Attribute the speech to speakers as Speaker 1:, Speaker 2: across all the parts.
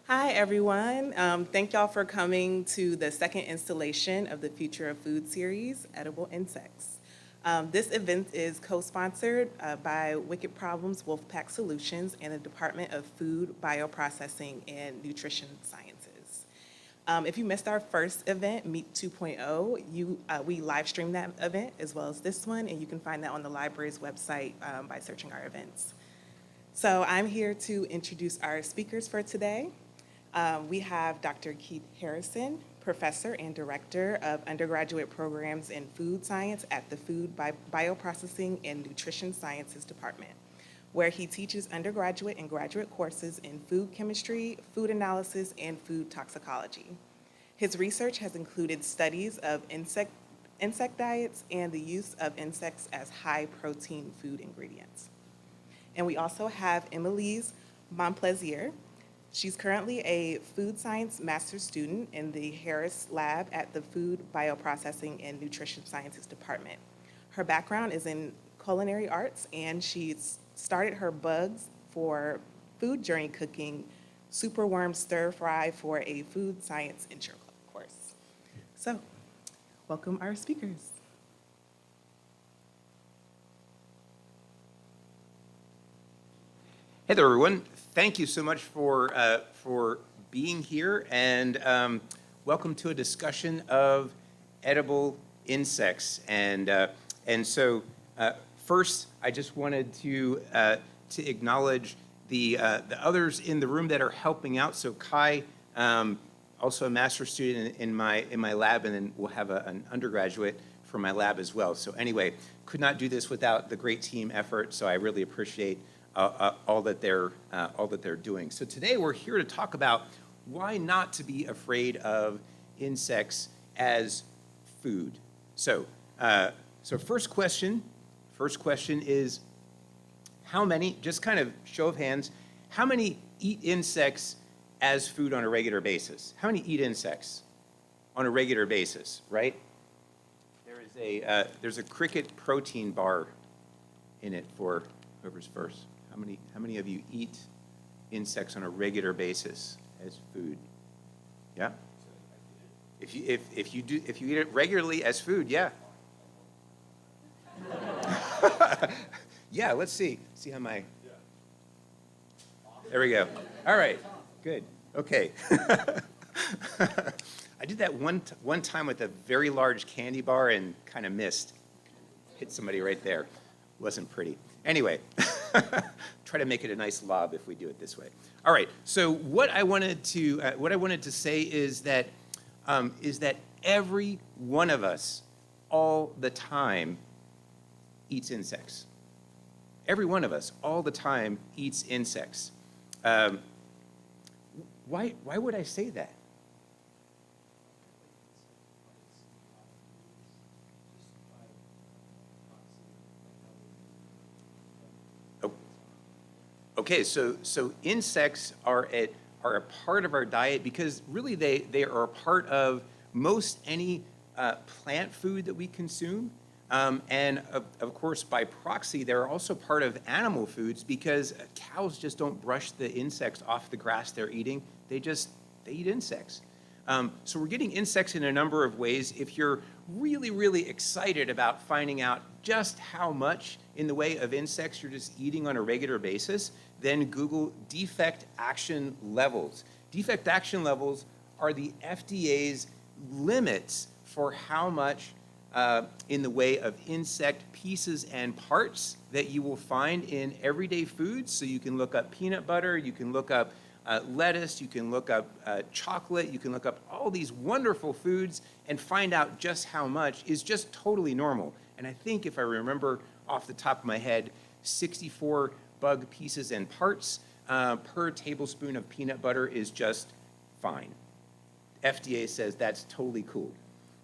Speaker 1: Hi, everyone. Thank y'all for coming to the second installation of the Future of Food series, Edible Insects. This event is co-sponsored by Wicked Problems Wolfpack Solutions and the Department of Food, Bioprocessing, and Nutrition Sciences. If you missed our first event, Meet 2.0, we live streamed that event as well as this one, and you can find that on the library's website by searching our events. So I'm here to introduce our speakers for today. We have Dr. Keith Harrison, Professor and Director of Undergraduate Programs in Food Science at the Food, Bioprocessing, and Nutrition Sciences Department, where he teaches undergraduate and graduate courses in food chemistry, food analysis, and food toxicology. His research has included studies of insect diets and the use of insects as high-protein food ingredients. And we also have Emilize Momplaisir. She's currently a food science master's student in the Harris Lab at the Food, Bioprocessing, and Nutrition Sciences Department. Her background is in culinary arts, and she's started her bugs for food journey cooking, superworm stir fry for a food science intro course. So, welcome our speakers.
Speaker 2: Hey there, everyone. Thank you so much for being here, and welcome to a discussion of edible insects. And so first, I just wanted to acknowledge the others in the room that are helping out. So Kai, also a master's student in my lab, and then we'll have an undergraduate from my lab as well. So anyway, could not do this without the great team effort. So I really appreciate all that they're doing. So today we're here to talk about why not to be afraid of insects as food. So first question is, how many, just kind of show of hands, how many eat insects as food on a regular basis? How many eat insects on a regular basis, right? There's a cricket protein bar in it for whoever's first. How many of you eat insects on a regular basis as food? Yeah. If you eat it regularly as food, yeah. Yeah. Let's see. See how my. There we go. All right. Good. Okay. I did that one time with a very large candy bar and kind of missed. Hit somebody right there. Wasn't pretty. Anyway, try to make it a nice lob if we do it this way. All right. So what I wanted to say is that every one of us, all the time, eats insects. Every one of us, all the time, eats insects. Why would I say that? Okay, so insects are a part of our diet because really they are a part of most any plant food that we consume. And of course, by proxy, they're also part of animal foods because cows just don't brush the insects off the grass they're eating. They eat insects. So we're getting insects in a number of ways. If you're really, really excited about finding out just how much in the way of insects you're just eating on a regular basis, then Google defect action levels. Defect action levels are the FDA's limits for how much in the way of insect pieces and parts that you will find in everyday foods. So you can look up peanut butter, you can look up lettuce, you can look up chocolate, you can look up all these wonderful foods and find out just how much is just totally normal. And I think if I remember off the top of my head, 64 bug pieces and parts per tablespoon of peanut butter is just fine. FDA says that's totally cool,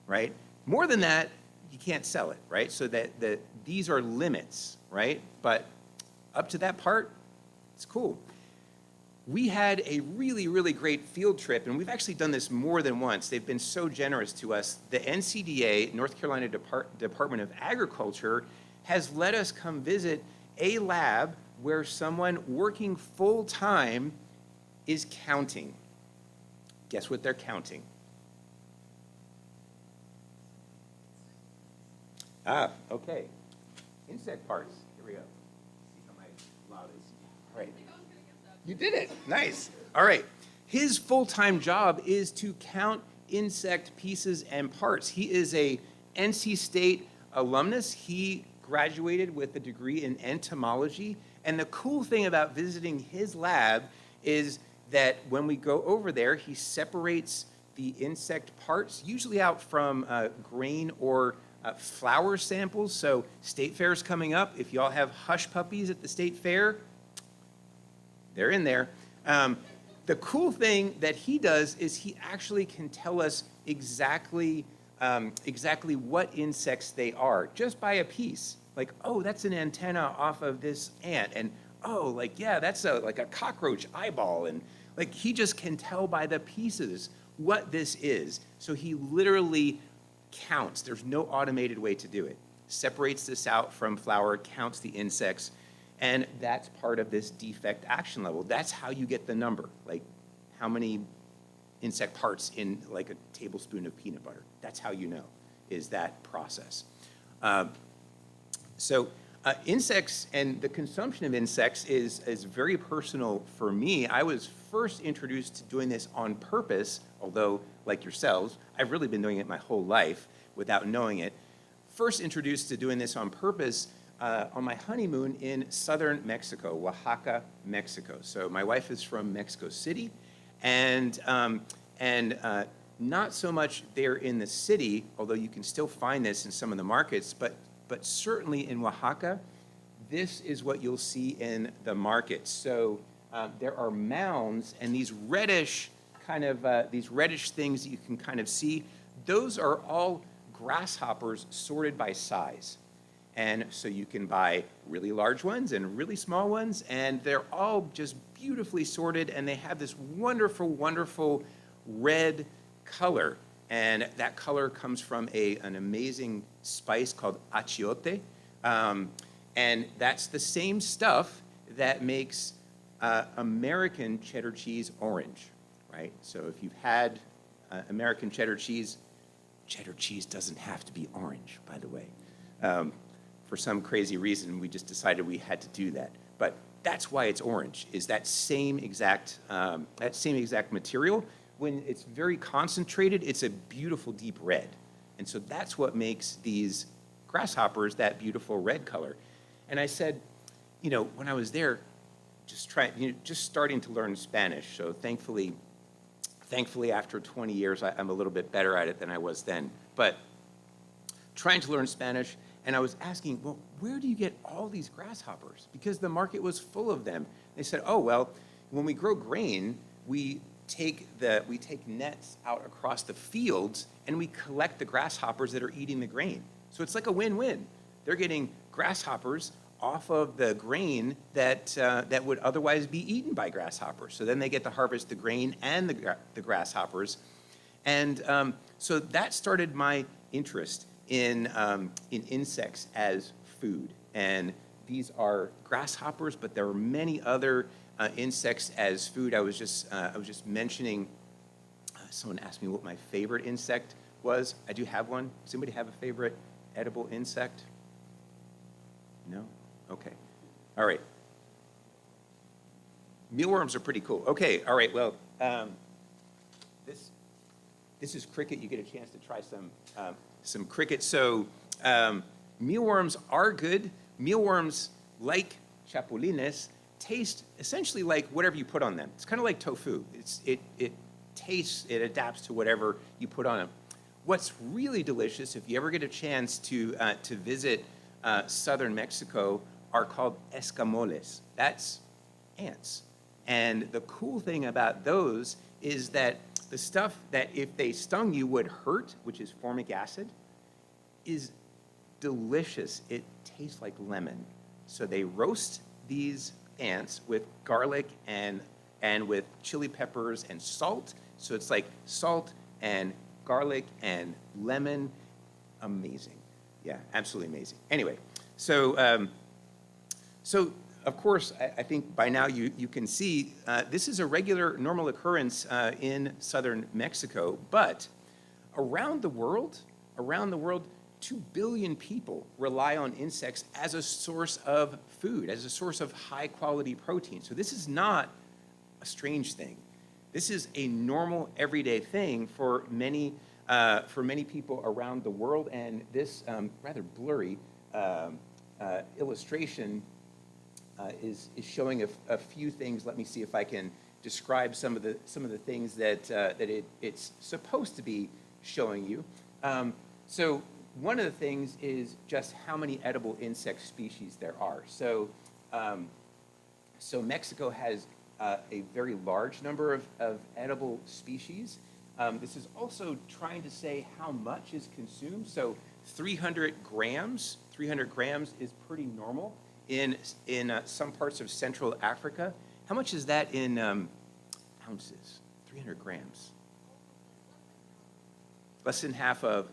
Speaker 2: right? More than that, you can't sell it, right? So that these are limits, right? But up to that part, it's cool. We had a really, really great field trip, and we've actually done this more than once. They've been so generous to us. The NCDA, North Carolina Department of Agriculture, has let us come visit a lab where someone working full-time is counting. Guess what they're counting? Ah, okay. Insect parts. Here we go. See how my loud is. All right. You did it. Nice. All right. His full-time job is to count insect pieces and parts. He is a NC State alumnus. He graduated with a degree in entomology. And the cool thing about visiting his lab is that when we go over there, he separates the insect parts, usually out from grain or flower samples. So state fair is coming up. If y'all have hush puppies at the state fair, they're in there. The cool thing that he does is he actually can tell us exactly what insects they are just by a piece. Like, oh, that's an antenna off of this ant, and oh, like, yeah, that's like a cockroach eyeball, and like he just can tell by the pieces what this is. So he literally counts. There's no automated way to do it. Separates this out from flour, counts the insects, and that's part of this defect action level. That's how you get the number, like how many insect parts in like a tablespoon of peanut butter. That's how you know, is that process. Insects and the consumption of insects is very personal for me. I was first introduced to doing this on purpose, although like yourselves, I've really been doing it my whole life without knowing it. First introduced to doing this on purpose on my honeymoon in southern Mexico, Oaxaca, Mexico. So my wife is from Mexico City, and not so much there in the city, although you can still find this in some of the markets, but certainly in Oaxaca, this is what you'll see in the markets. So there are mounds, and these reddish things that you can kind of see, those are all grasshoppers sorted by size. And so you can buy really large ones and really small ones, and they're all just beautifully sorted, and they have this wonderful, wonderful red color. And that color comes from an amazing spice called achiote. And that's the same stuff that makes American cheddar cheese orange, right? So if you've had American cheddar cheese doesn't have to be orange, by the way. For some crazy reason, we just decided we had to do that. But that's why it's orange, is that same exact material. When it's very concentrated, it's a beautiful deep red. And so that's what makes these grasshoppers that beautiful red color. And I said, when I was there, just starting to learn Spanish. So thankfully after 20 years, I'm a little bit better at it than I was then. But trying to learn Spanish, and I was asking, well, where do you get all these grasshoppers? Because the market was full of them. They said, oh, well, when we grow grain, we take nets out across the fields, and we collect the grasshoppers that are eating the grain. So it's like a win-win. They're getting grasshoppers off of the grain that would otherwise be eaten by grasshoppers. So then they get to harvest the grain and the grasshoppers. And so that started my interest in insects as food. And these are grasshoppers, but there are many other insects as food. I was just mentioning, someone asked me what my favorite insect was. I do have one. Does anybody have a favorite edible insect? No? Okay. All right. Mealworms are pretty cool. Okay, all right, well, this is cricket. You get a chance to try some cricket. So mealworms are good. Mealworms, like chapulines, taste essentially like whatever you put on them. It's kind of like tofu. It tastes, it adapts to whatever you put on them. What's really delicious, if you ever get a chance to visit southern Mexico, are called escamoles. That's ants. And the cool thing about those is that the stuff that if they stung you would hurt, which is formic acid, is delicious. It tastes like lemon. So they roast these ants with garlic and with chili peppers and salt. So it's like salt and garlic and lemon. Amazing. Yeah, absolutely amazing. Anyway, of course, I think by now you can see this is a regular, normal occurrence in southern Mexico, but around the world, 2 billion people rely on insects as a source of food, as a source of high quality protein. So this is not a strange thing. This is a normal, everyday thing for many people around the world. And this rather blurry illustration is showing a few things. Let me see if I can describe some of the things that it's supposed to be showing you. So one of the things is just how many edible insect species there are. So Mexico has a very large number of edible species. This is also trying to say how much is consumed. So 300 grams is pretty normal in some parts of Central Africa. How much is that in ounces? 300 grams. Less than half of.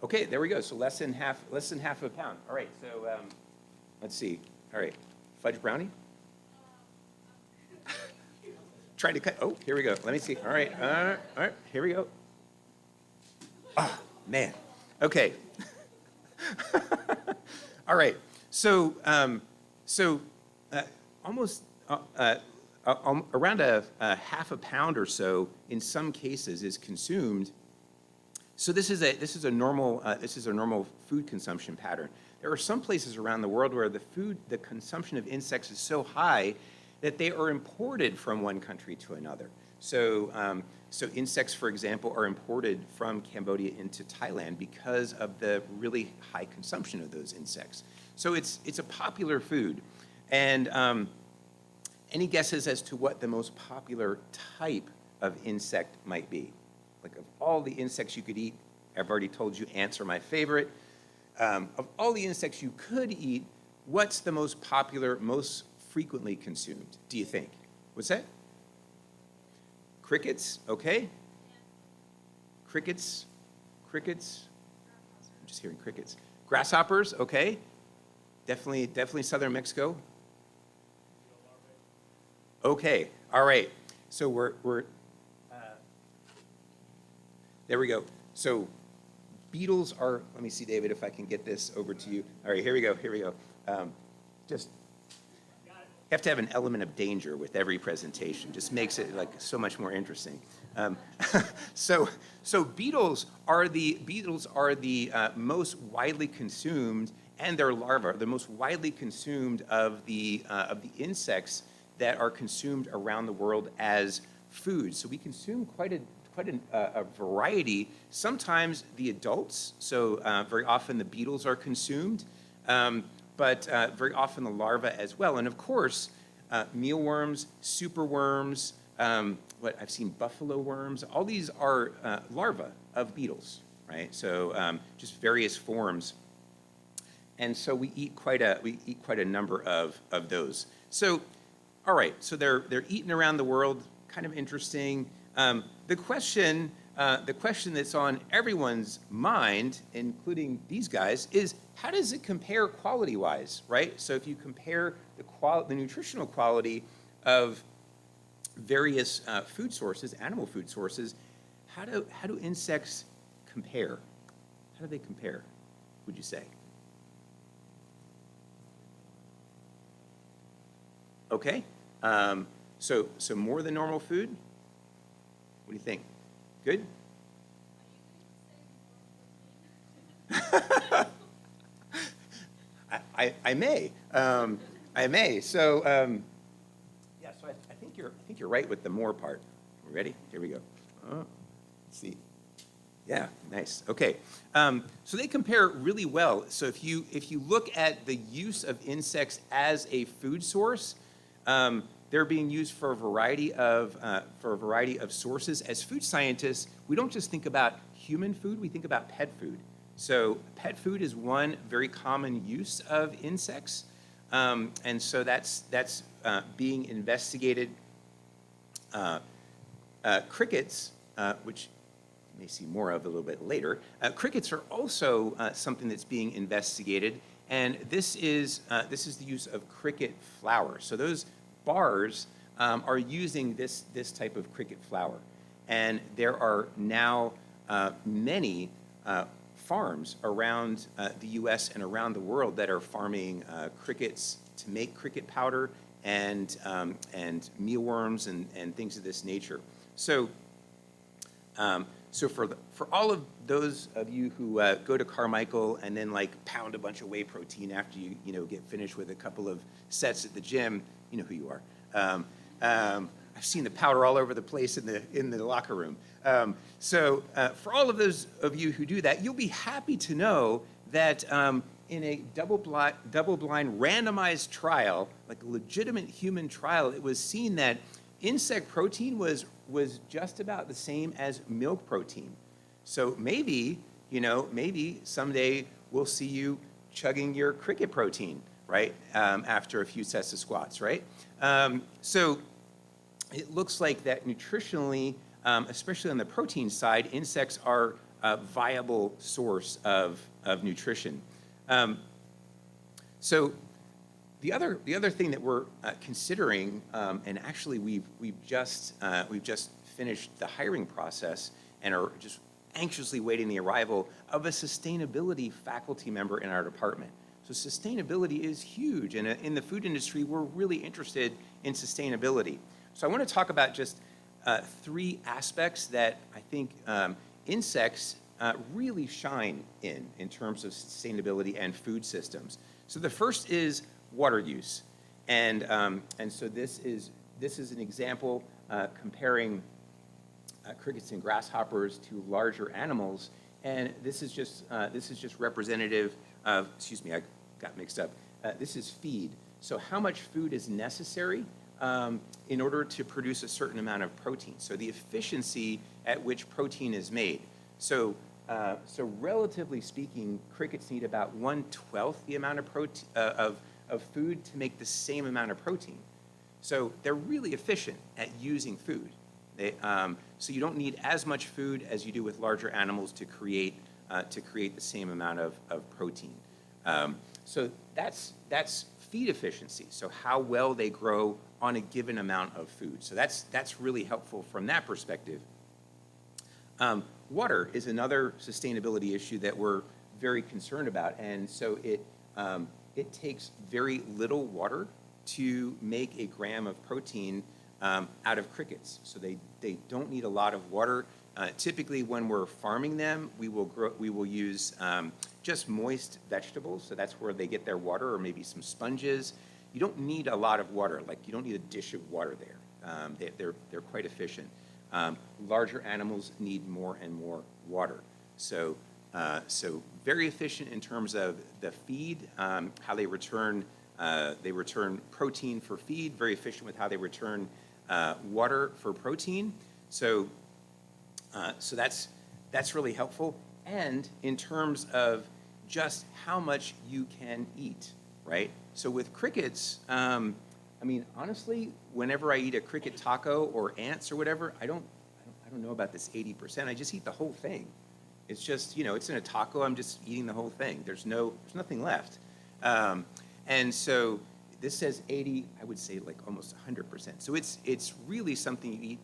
Speaker 2: Okay, there we go. So less than half of a pound. All right. So let's see. All right, fudge brownie. Trying to cut. Oh, here we go. Let me see. All right. All right. Here we go. Oh man. Okay. All right. So almost around a half a pound or so in some cases is consumed. So this is a normal food consumption pattern. There are some places around the world where the consumption of insects is so high that they are imported from one country to another. So insects, for example, are imported from Cambodia into Thailand because of the really high consumption of those insects. So it's a popular food. And any guesses as to what the most popular type of insect might be? Like of all the insects you could eat, I've already told you ants are my favorite. Of all the insects you could eat, what's the most popular, most frequently consumed, do you think? What's that? Crickets, okay. Crickets. I'm just hearing crickets. Grasshoppers, okay. Definitely southern Mexico. Okay, all right. So we're there we go. So beetles are, let me see, David, if I can get this over to you. All right, here we go. Just have to have an element of danger with every presentation. Just makes it like so much more interesting. So beetles are the most widely consumed, and their larvae are the most widely consumed of the insects that are consumed around the world as food. So we consume quite a variety. Sometimes the adults, so very often the beetles are consumed, but very often the larvae as well. And of course, mealworms, superworms, what I've seen buffalo worms, all these are larvae of beetles, right? So just various forms. And so we eat quite a number of those. So, all right, so they're eaten around the world, kind of interesting. The question that's on everyone's mind, including these guys, is how does it compare quality-wise, right? So if you compare the nutritional quality of various food sources, animal food sources, how do insects compare? How do they compare, would you say? Okay, so more than normal food? What do you think? Good? I may. I may. So yeah. So I think you're right with the more part. Ready? Here we go. Let's see. Yeah. Nice. Okay. So they compare really well. So if you look at the use of insects as a food source, they're being used for a variety of sources. As food scientists, we don't just think about human food; we think about pet food. So pet food is one very common use of insects, and so that's being investigated. Crickets, which you may see more of a little bit later. Crickets are also something that's being investigated, And this is the use of cricket flour. So those bars are using this type of cricket flour. And there are now many farms around the US and around the world that are farming crickets to make cricket powder and mealworms and things of this nature. So, so for all of those of you who go to Carmichael and then like pound a bunch of whey protein after you get finished with a couple of sets at the gym, you know who you are. I've seen the powder all over the place in the locker room. So for all of those of you who do that, you'll be happy to know that in a double-blind randomized trial, like a legitimate human trial, it was seen that insect protein was just about the same as milk protein. So maybe, maybe someday we'll see you chugging your cricket protein, right, after a few sets of squats, right? So it looks like that nutritionally, especially on the protein side, insects are a viable source of nutrition. So the other thing that we're considering, and actually we've just finished the hiring process and are just anxiously waiting the arrival of a sustainability faculty member in our department. So sustainability is huge, and in the food industry, we're really interested in sustainability. So I want to talk about just three aspects that I think insects really shine in terms of sustainability and food systems. So the first is water use, and so this is an example comparing crickets and grasshoppers to larger animals, and this is just representative of, excuse me, I got mixed up. This is feed. So how much food is necessary in order to produce a certain amount of protein? So the efficiency at which protein is made. So relatively speaking, crickets need about 1/12 the amount of protein of food to make the same amount of protein. So they're really efficient at using food. So you don't need as much food as you do with larger animals to create the same amount of protein. So that's feed efficiency. So how well they grow on a given amount of food. So that's really helpful from that perspective. Water is another sustainability issue that we're very concerned about, and so it takes very little water to make a gram of protein out of crickets. So they don't need a lot of water. Typically, when we're farming them, we will use just moist vegetables. So that's where they get their water, or maybe some sponges. You don't need a lot of water. Like you don't need a dish of water there. They're quite efficient. Larger animals need more and more water. So very efficient in terms of the feed, how they return protein for feed. Very efficient with how they return water for protein. So that's really helpful. And in terms of just how much you can eat, right? So with crickets, I mean, honestly, whenever I eat a cricket taco or ants or whatever, I don't know about this 80%. I just eat the whole thing. It's just, it's in a taco. I'm just eating the whole thing. There's nothing left. And so this says 80. I would say like almost 100%. So it's really something you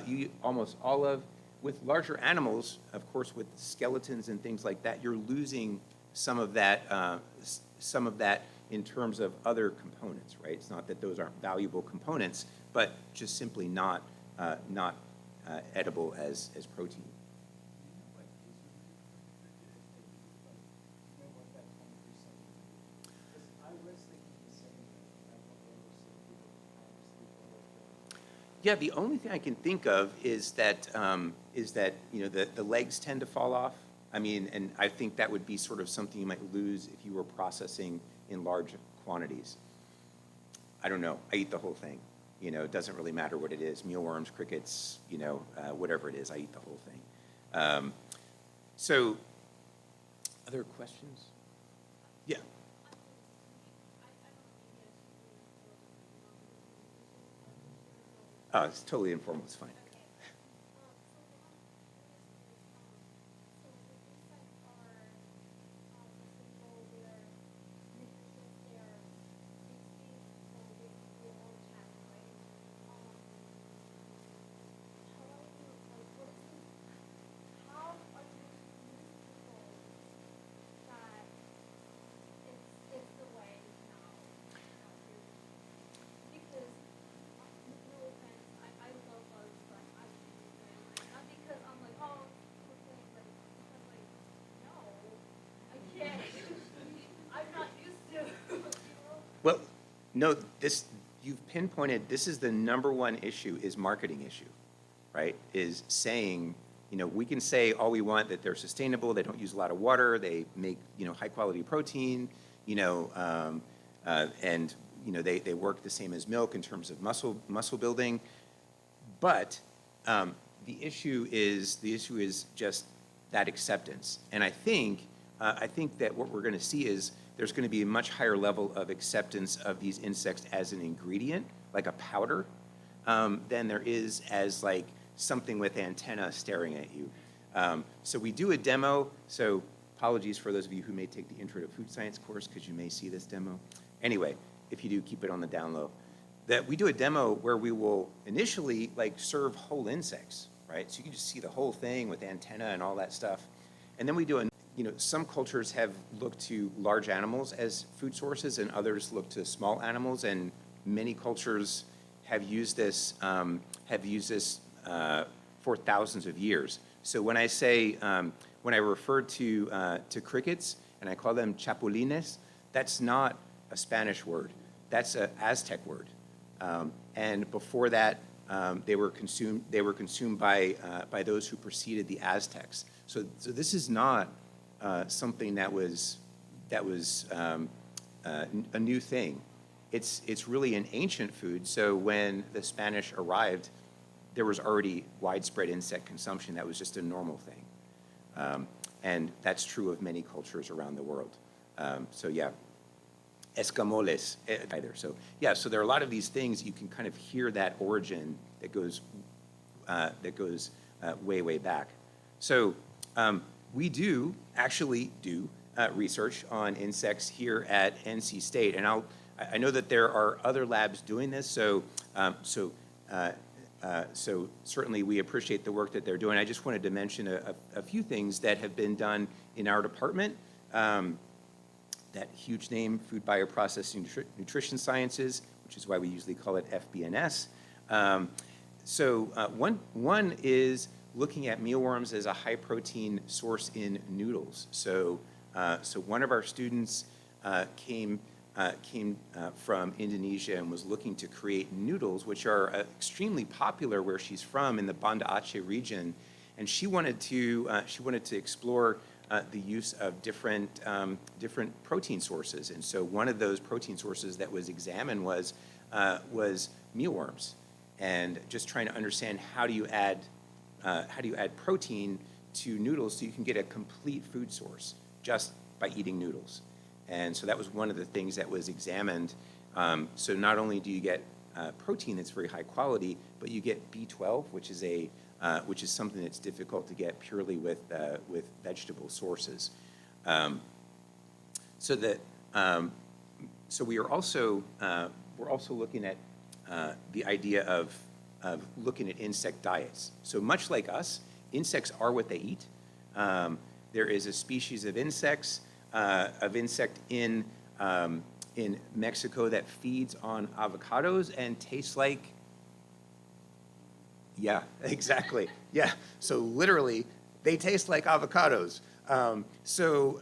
Speaker 2: eat almost all of. With larger animals, of course, with skeletons and things like that, you're losing some of that in terms of other components, right? It's not that those aren't valuable components, but just simply not edible as protein. Yeah, the only thing I can think of is that the legs tend to fall off. I mean, and I think that would be sort of something you might lose if you were processing in large quantities. I don't know. I eat the whole thing. It doesn't really matter what it is. Mealworms, crickets, whatever it is, I eat the whole thing. So, other questions? Yeah. Oh, it's totally informal. It's fine. Well, no, you've pinpointed, this is the number one issue, is marketing issue, right? Is saying, we can say all we want, that they're sustainable, they don't use a lot of water, they make, high quality protein, and, they work the same as milk in terms of muscle building. But the issue is just that acceptance. And I think that what we're going to see is there's going to be a much higher level of acceptance of these insects as an ingredient, like a powder, than there is as like something with antenna staring at you. So we do a demo. So apologies for those of you who may take the Intro to Food Science course, because you may see this demo. Anyway, if you do, keep it on the down low. That we do a demo where we will initially like serve whole insects, right? So you can just see the whole thing with antenna and all that stuff. And then we do some cultures have looked to large animals as food sources, and others look to small animals, and many cultures have used this for thousands of years. So when I say, when I refer to crickets and I call them chapulines, that's not a Spanish word. That's an Aztec word. And before that, they were consumed by those who preceded the Aztecs. So this is not something that was a new thing. It's really an ancient food. So when the Spanish arrived, there was already widespread insect consumption. That was just a normal thing, and that's true of many cultures around the world. So yeah. Escamoles either. So yeah, so there are a lot of these things you can kind of hear that origin that goes way, way back. So we do actually do research on insects here at NC State, and I know that there are other labs doing this. So certainly we appreciate the work that they're doing. I just wanted to mention a few things that have been done in our department. That huge name, Food Bioprocessing Nutrition Sciences, which is why we usually call it FBNS. One is looking at mealworms as a high protein source in noodles. So one of our students came from Indonesia and was looking to create noodles, which are extremely popular where she's from in the Banda Aceh region, and she wanted to explore the use of different protein sources. And so one of those protein sources that was examined was mealworms, and just trying to understand how do you add protein to noodles so you can get a complete food source just by eating noodles. And so that was one of the things that was examined. So not only do you get protein that's very high quality, but you get B12, which is something that's difficult to get purely with vegetable sources. So we are also looking at the idea of looking at insect diets. So much like us, insects are what they eat. There is a species of insect in Mexico that feeds on avocados and tastes like. Yeah, exactly. Yeah, so literally, they taste like avocados. So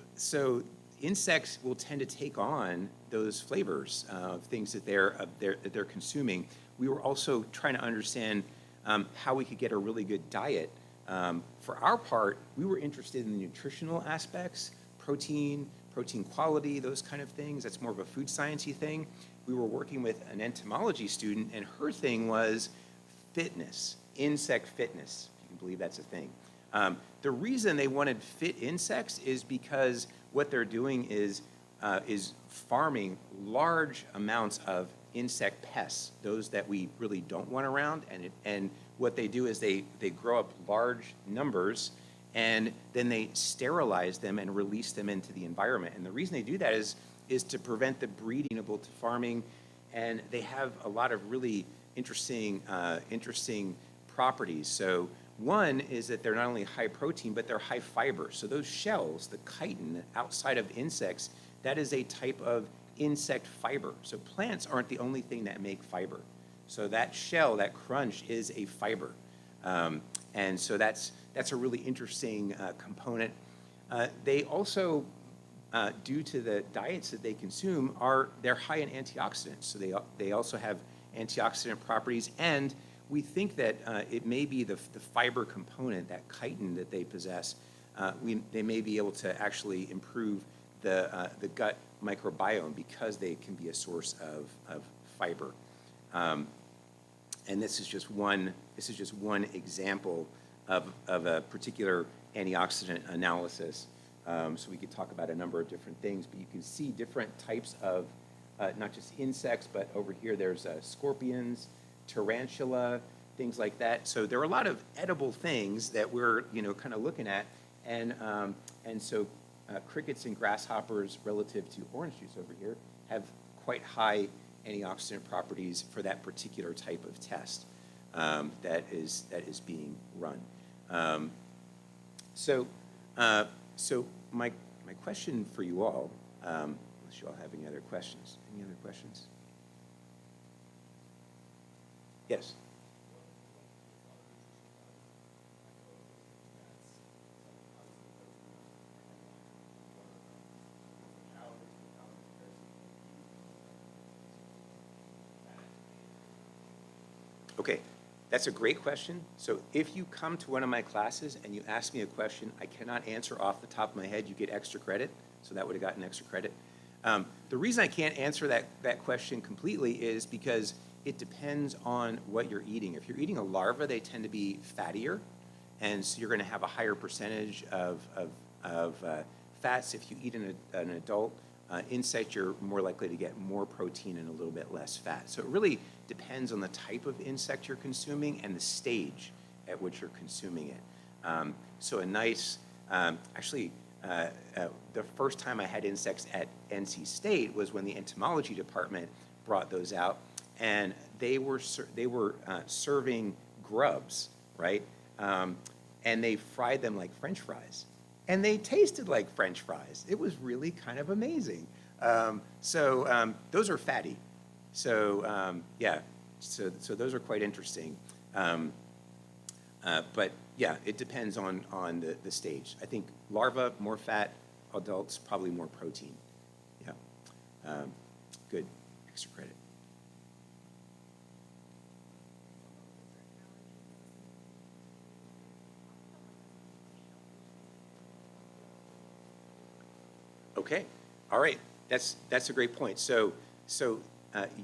Speaker 2: insects will tend to take on those flavors of things that they're consuming. We were also trying to understand how we could get a really good diet. For our part, we were interested in the nutritional aspects, protein quality, those kind of things. That's more of a food sciencey thing. We were working with an entomology student, and her thing was fitness. Insect fitness, if you can believe that's a thing. The reason they wanted fit insects is because what they're doing is farming large amounts of insect pests, those that we really don't want around, and what they do is they grow up large numbers, and then they sterilize them and release them into the environment. And the reason they do that is to prevent the breeding able to farming, and they have a lot of really interesting properties. So one is that they're not only high protein, but they're high fiber. So those shells, the chitin outside of insects, that is a type of insect fiber. So plants aren't the only thing that make fiber. So that shell, that crunch, is a fiber. And so that's a really interesting component. They also due to the diets that they consume, they're high in antioxidants. So they also have antioxidant properties, and we think that it may be the fiber component, that chitin that they possess. They may be able to actually improve the gut microbiome because they can be a source of fiber. And this is just one example of a particular antioxidant analysis. So we could talk about a number of different things, but you can see different types of not just insects, but over here there's scorpions, tarantula, things like that. So there are a lot of edible things that we're kind of looking at, and so crickets and grasshoppers relative to orange juice over here have quite high antioxidant properties for that particular type of test that is being run. So my question for you all, unless you all have any other questions. Any other questions? Yes. Okay, that's a great question. So if you come to one of my classes and you ask me a question I cannot answer off the top of my head, you get extra credit. So that would have gotten extra credit. The reason I can't answer that question completely is because it depends on what you're eating. If you're eating a larva, they tend to be fattier, and so you're going to have a higher percentage of fats. If you eat an adult insect, you're more likely to get more protein and a little bit less fat. So it really depends on the type of insect you're consuming and the stage at which you're consuming it. So a nice, actually, the first time I had insects at NC State was when the entomology department brought those out, and they were serving grubs, right? And they fried them like French fries, and they tasted like French fries. It was really kind of amazing. So those are fatty. So yeah, so those are quite interesting. But yeah, it depends on the stage. I think larva, more fat, adults, probably more protein. Yeah, good, extra credit. Okay, all right, that's a great point. So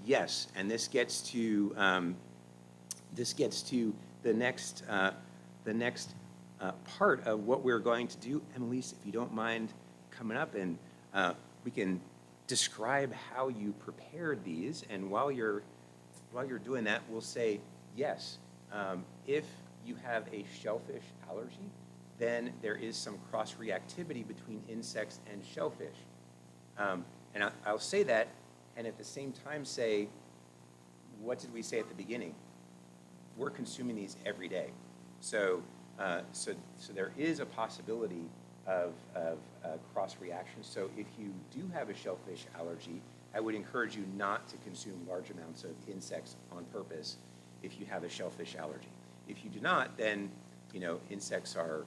Speaker 2: yes, and this gets to the next part of what we're going to do. Emilize, if you don't mind coming up, and we can describe how you prepared these, and while you're doing that, we'll say yes. If you have a shellfish allergy, then there is some cross-reactivity between insects and shellfish. And I'll say that, and at the same time say, what did we say at the beginning? We're consuming these every day. So there is a possibility of cross-reaction. So if you do have a shellfish allergy, I would encourage you not to consume large amounts of insects on purpose if you have a shellfish allergy. If you do not, then insects are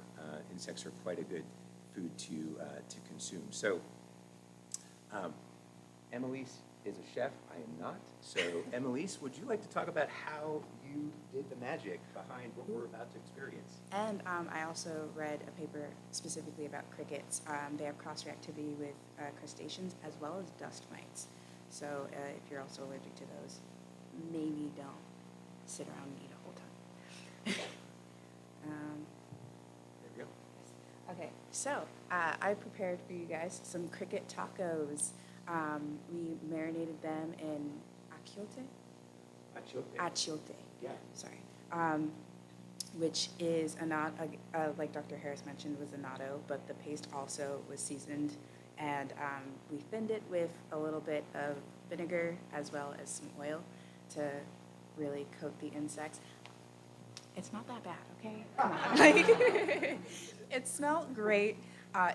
Speaker 2: quite a good food to consume. So Emilize is a chef. I am not. So Emilize, would you like to talk about how you did the magic behind what we're about to experience?
Speaker 3: And I also read a paper specifically about crickets. They have cross-reactivity with crustaceans as well as dust mites. So if you're also allergic to those, maybe don't sit around and eat a whole ton.
Speaker 2: There we go.
Speaker 3: Okay, so I prepared for you guys some cricket tacos. We marinated them in achiote. Achiote.
Speaker 2: Yeah.
Speaker 3: Sorry. Which is like Dr. Harris mentioned, was annatto, but the paste also was seasoned, and we thinned it with a little bit of vinegar as well as some oil to really coat the insects. It's not that bad, okay? Come on. Like, it smelled great.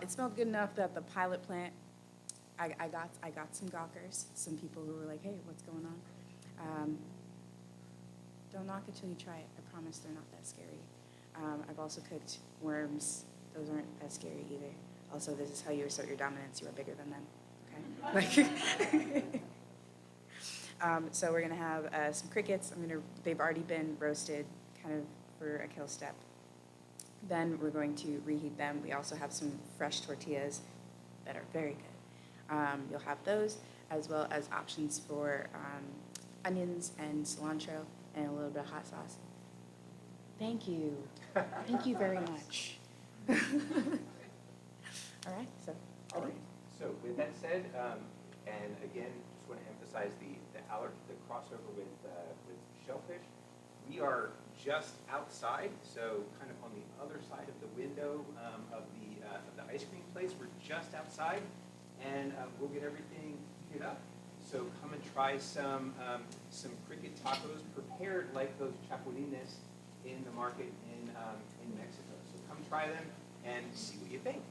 Speaker 3: It smelled good enough that the pilot plant, I got some gawkers, some people who were like, hey, what's going on? Don't knock it till you try it. I promise they're not that scary. I've also cooked worms. Those aren't as scary either. Also, this is how you assert your dominance. You are bigger than them. Okay? Like, so we're gonna have some crickets. They've already been roasted, kind of for a kill step. Then we're going to reheat them. We also have some fresh tortillas that are very good. You'll have those, as well as options for onions and cilantro and a little bit of hot sauce. Thank you. Thank you very much. All right, so.
Speaker 2: All right. So with that said, and again, just want to emphasize the crossover with shellfish. We are just outside, so kind of on the other side of the window of the ice cream place. We're just outside, and we'll get everything queued up. So come and try some cricket tacos prepared like those chapulines in the market in Mexico. So come try them and see what you think.